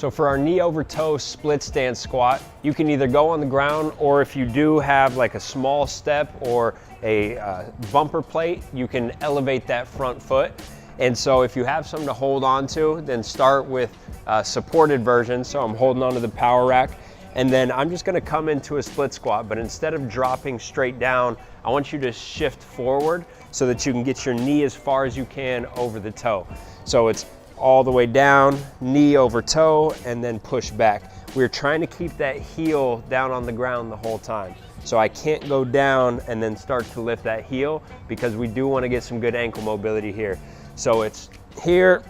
So for our knee over toe split stance squat, you can either go on the ground, or if you do have like a small step or a bumper plate, you can elevate that front foot. And so if you have something to hold on to, then start with a supported version. So I'm holding onto the power rack, and then I'm just gonna come into a split squat, but instead of dropping straight down, I want you to shift forward so that you can get your knee as far as you can over the toe. So it's all the way down, knee over toe, and then push back. We're trying to keep that heel down on the ground the whole time. So I can't go down and then start to lift that heel, because we do want to get some good ankle mobility here. So it's here,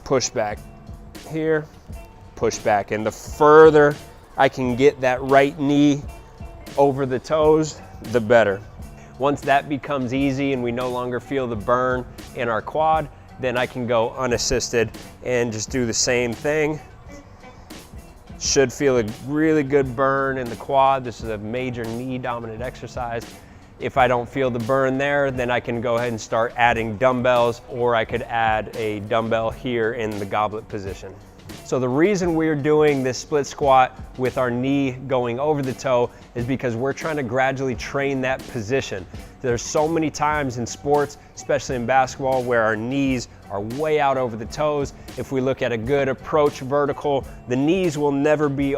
push back, here, push back. And the further I can get that right knee over the toes, the better. Once that becomes easy and we no longer feel the burn in our quad, then I can go unassisted and just do the same thing. Should feel a really good burn in the quad. This is a major knee dominant exercise. If I don't feel the burn there, then I can go ahead and start adding dumbbells, or I could add a dumbbell here in the goblet position. So the reason we're doing this split squat with our knee going over the toe is because we're trying to gradually train that position. There's so many times in sports, especially in basketball, where our knees are way out over the toes. If we look at a good approach vertical, the knees will never be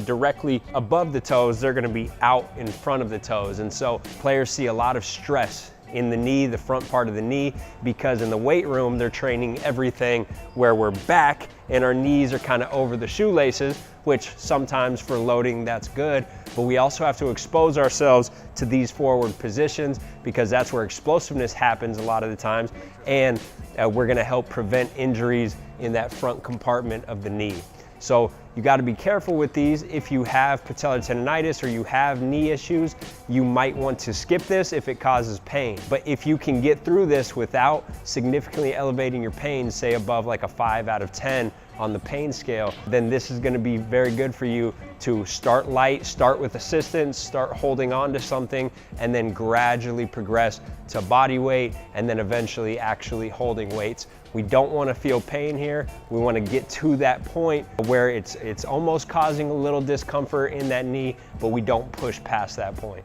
directly above the toes. They're gonna be out in front of the toes. And so players see a lot of stress in the knee, the front part of the knee, because in the weight room, they're training everything where we're back and our knees are kind of over the shoelaces, which sometimes for loading, that's good. But we also have to expose ourselves to these forward positions, because that's where explosiveness happens a lot of the times. And we're gonna help prevent injuries in that front compartment of the knee. So you got to be careful with these. If you have patellar tendonitis or you have knee issues, you might want to skip this if it causes pain. But if you can get through this without significantly elevating your pain, say above like a 5 out of 10 on the pain scale, then this is going to be very good for you to start light, start with assistance, start holding on to something, and then gradually progress to body weight, and then eventually actually holding weights. We don't want to feel pain here. We want to get to that point where it's almost causing a little discomfort in that knee, but we don't push past that point.